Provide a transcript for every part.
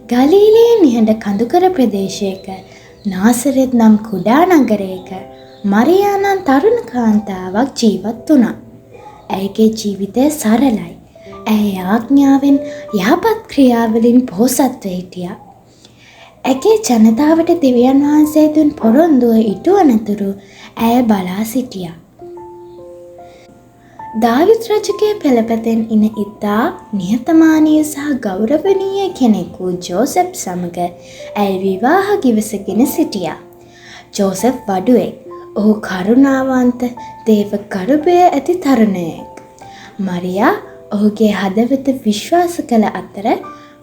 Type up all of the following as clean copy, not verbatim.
ගලීලයේ නිහඬ කඳුකර ප්‍රදේශයක නාසරෙත් නම් කුඩා නගරයක මරියා නම් තරුණ කාන්තාවක් ජීවත් වුණා. ඇයගේ ජීවිතය සරලයි. ඇය ආඥාවෙන් යහපත් ක්‍රියාවලින් පොහොසත්ව හිටියා. ඇගේ ජනතාවට දෙවියන් වහන්සේ දුන් පොරොන්දුව ඉටුවනතුරු ඇය බලා සිටියා. දාවිත් රජුගේ පෙළපතෙන් ඉන ඉතා නිහතමානීය සහ ගෞරවනීය කෙනෙකු ජෝසප් සමග ඇය විවාහ ගිවිසගෙන සිටියා. ජෝසප් වඩුවෙක්. ඔහු කරුණාවන්ත දේව ගරුබය ඇති තරුණයෙක්. මරියා ඔහුගේ හදවත විශ්වාස කළ අතර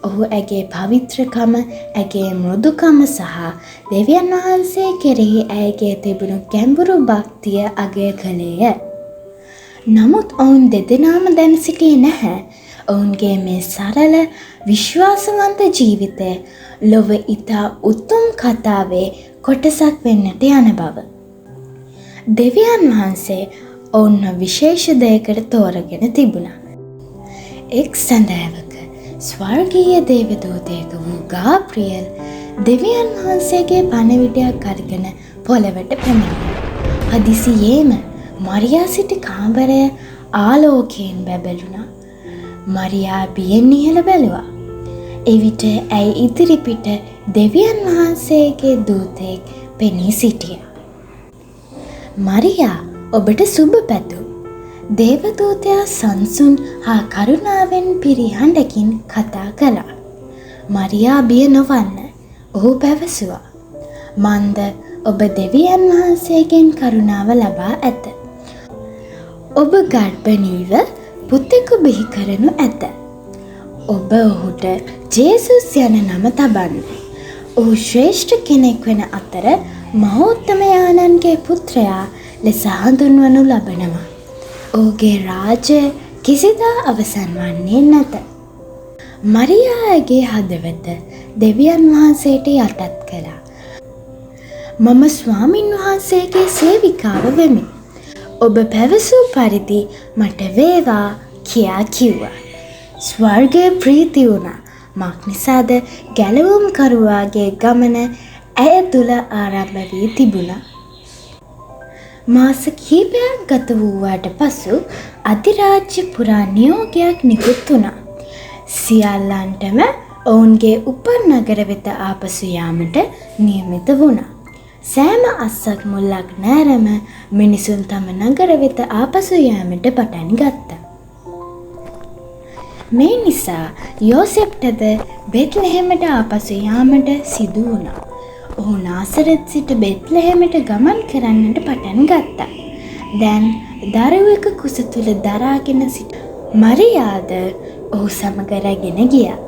ඔහු ඇගේ පවිත්‍රකම, ඇගේ මෘදුකම සහ දෙවියන් වහන්සේ කෙරෙහි ඇයගේ තිබුණු ගැඹුරු භක්තිය අගය කළේය. නමුත් ඔවුන් දෙදෙනාම දැන සිටියේ නැහැ ඔවුන්ගේ මේ සරල විශ්වාසවන්ත ජීවිතය ලොව ඉතා උතුම් කතාවේ කොටසක් වෙන්නට යන බව. දෙවියන් වහන්සේ ඔවුන්ව විශේෂ දෙයකට තෝරගෙන තිබුණා. එක් සැඳෑවක ස්වර්ගීය දේවදූතයෙකු වූ ගාබ්‍රියෙල් දෙවියන් වහන්සේගේ පණිවිඩයක් අරගෙන පොළවට පැමිණියා. හදිසියේම මරියා සිටි කාමරය ආලෝකයෙන් බැබළුණා. මරියා බියෙන් ඉහළ බැලුවා. එවිට ඇය ඉදිරිපිට දෙවියන් වහන්සේගේ දූතයෙක් පෙනී සිටියා. මරියා ඔබට සුබ පැතුම්. දේවදූතයා සංසුන් හා කරුණාවෙන් පිරි හඬකින් කතා කළා. මරියා බිය නොවන්න. ඔහු පැවසුවා. මන්ද ඔබ දෙවියන් වහන්සේගෙන් කරුණාව ලබා ඇත. ඔබ ගර්භණීව පුතෙකු බිහි කරනු ඇත. ඔබ ඔහුට ජේසුස් යන නම තබන්න. ඔහු ශ්‍රේෂ්ඨ කෙනෙක් වෙන අතර මහෝත්තමයාණන්ගේ පුත්‍රයා ලෙස හඳුන්වනු ලබනවා. ඔහුගේ රාජ්‍ය කිසිදා අවසන් වන්නේ නැත. මරියාගේ හදවත දෙවියන් වහන්සේට යටත් කළා. මම ස්වාමින් වහන්සේගේ සේවිකාව වෙමි. ඔබ පැවසූ පරිදි මට වේවා කියා කිව්වා. ස්වර්ගයේ ප්‍රීති වුණා. මක් නිසාද ගැලවුම් කරුවාගේ ගමන ඇය තුල ආරම්භ වී තිබුණා. මාස කිහිපයක් ගත වූවාට පසු අධිරාජ්‍ය පුරා නියෝගයක් නිකුත් වුණා. සියල්ලන්ටම ඔවුන්ගේ උපන් නගර වෙත ආපසු යාමට නියමිත වුණා. සෑම අස්සක් මුල්ලක් නෑරම මිනිසුන් තම නගර වෙත ආපසු යාමට පටන් ගත්තා. මේ නිසා යෝසෙප්ටද බෙත්ලෙහෙමට ආපසු යාමට සිදු වුණා. ඔහු නාසරෙත් සිට බෙත්ලෙහෙමට ගමන් කරන්නට පටන් ගත්තා. දැන් දරුවෙකු කුස තුල දරාගෙන සිට මරියාද ඔහු සමග රැගෙන ගියා.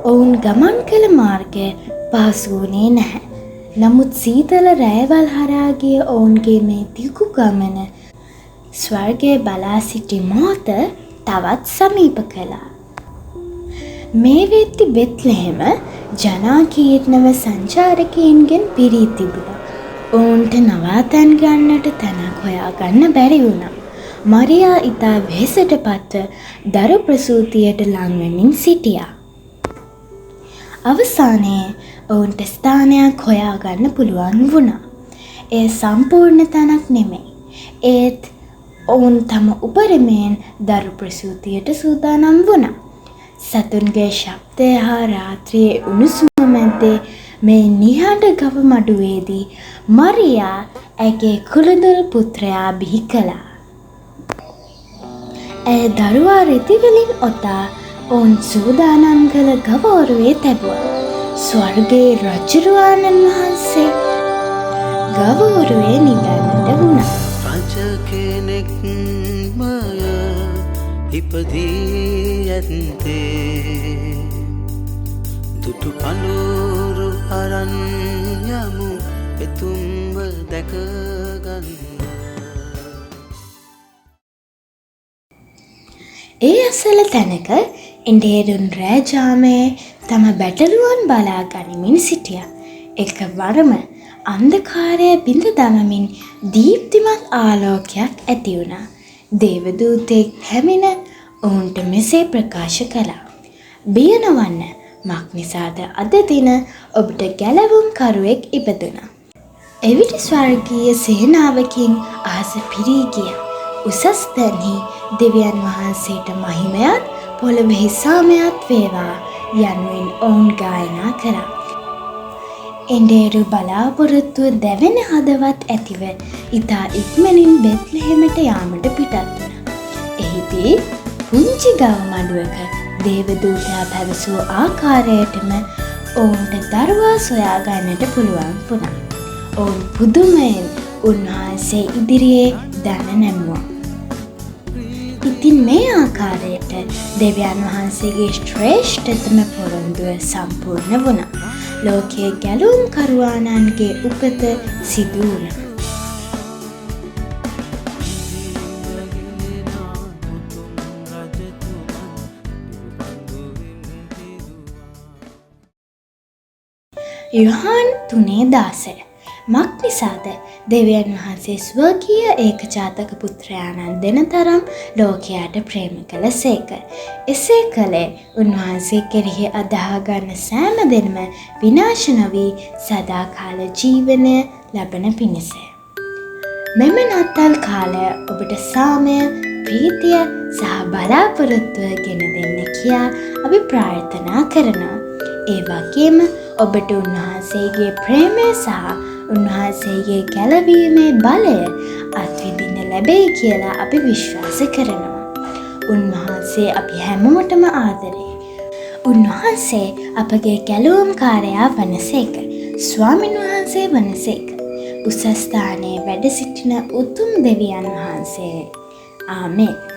ඔවුන් ගමන් කළ මාර්ගය පහසු වුණේ නැහැ. නමුත් සීතල රෑවල් හරහා ගිය ඔවුන්ගේ මේ දිගු ගමන ස්වර්ගයේ බලා සිටි මොහොත තවත් සමීප කළා. මේ වෙද්දි බෙත්ලෙහෙම ජනාකීර්ණව සංචාරකයන්ගෙන් පිරී තිබුණා. ඔවුන්ට නවාතැන් ගන්නට තැනක් හොයාගන්න බැරි වුණා. මරියා ඉතා වෙහෙසට පත්ව දරු ප්‍රසූතියට ලං වෙමින් සිටියා. අවසානයේ ඔවුන්ට ස්ථානයක් හොයාගන්න පුළුවන් වුණා. එය සම්පූර්ණ තැනක් නෙමෙයි. ඒත් ඔවුන් තම උපරිමයෙන් දරු ප්‍රසූතියට සූදානම් වුණා. සතුන්ගේ ශබ්දය හා රාත්‍රියේ උණුසුම මැද්දේ මේ නිහඬ ගව මඩුවේදී මරියා ඇගේ කුළුදුල් පුත්‍රයා බිහි කළා. ඇය දරුවා රෙදිවලින් ඔතා ඔවුන් සූදානම් කළ ගව ඔරුවේ තැබුවා. ස්වර්ගයේ රජුරුවාණන් වහන්සේ ගව ඔරුවේ නිදන්නට වුණා. රජ කෙනෙක්මය ඉපදී ඇත්තේ දුටු පඳුරු අරන් යමු එතුම්ව දැකගන්න. ඒ අසල තැනක ඉන්ඩේරුන් රෑජාමයේ තම බැටළුවන් බලා ගනිමින් සිටියා. එකවරම අන්ධකාරය බිඳ දමමින් දීප්තිමත් ආලෝකයක් ඇති වුණා. දේවදූතෙක් හැමින ඔවුන්ට මෙසේ ප්‍රකාශ කළා. බිය නොවන්න. මක් නිසාද අද දින ඔබට ගැලවුම් කරුවෙක් ඉපදුණා. එවිට ස්වර්ගීය සේනාවකින් අහස පිරී ගිය. උසස් තැන්හි දෙවියන් වහන්සේට මහිමයත් පොළොවෙහි සාමයත් වේවා යනුවෙන් ඔවුන් ගායනා කරා. එඬේරු බලාපොරොත්තුව දැවෙන හදවත් ඇතිව ඉතා ඉක්මනින් බෙත්ලෙහෙමට යාමට පිටත් වුණා. එහිදී පුංචි ගව මඩුවක දේවදූතයා පැවසූ ආකාරයටම ඔවුන්ට දරුවා සොයා ගන්නට පුළුවන් වුණා. ඔවුන් පුදුමයෙන් උන්වහන්සේ ඉදිරියේ දන නැමුවා. ඉතින් මේ ආකාරයට දෙවියන් වහන්සේගේ ශ්‍රේෂ්ඨතම පොරොන්දුව සම්පූර්ණ වුණා. ලෝකයේ ගැලුම් කරුවාණන්ගේ උපත සිදු වුණා. යොහාන් 3:16 මක් නිසාද දෙවියන් වහන්සේ ස්වකීය ඒකජාතක පුත්‍රයාණන් දෙන තරම් ලෝකයාට ප්‍රේම කළසේක. එසේ කළේ උන්වහන්සේ කෙරෙහි අදහා ගන්න සෑම දෙනම විනාශ නොවී සදාකාල ජීවනය ලබන පිණිසය. මෙම නත්තල් කාලය ඔබට සාමය, ප්‍රීතිය සහ බලාපොරොත්තුව ගෙන දෙන්න කියා අපි ප්‍රාර්ථනා කරනවා. ඒ වගේම ඔබට උන්වහන්සේගේ ප්‍රේමය සහ උන්වහන්සේගේ ගැලවීමේ බලය අත්විඳින්න ලැබෙයි කියලා අපි විශ්වාස කරනවා. උන්වහන්සේ අපි හැමෝටම ආදරේ. උන්වහන්සේ අපගේ ගැලවුම්කාරයා වනසේක. ස්වාමින් වහන්සේ වනසේක. උසස් ස්ථානයේ වැඩ සිටින උතුම් දෙවියන් වහන්සේ. ආමේන්.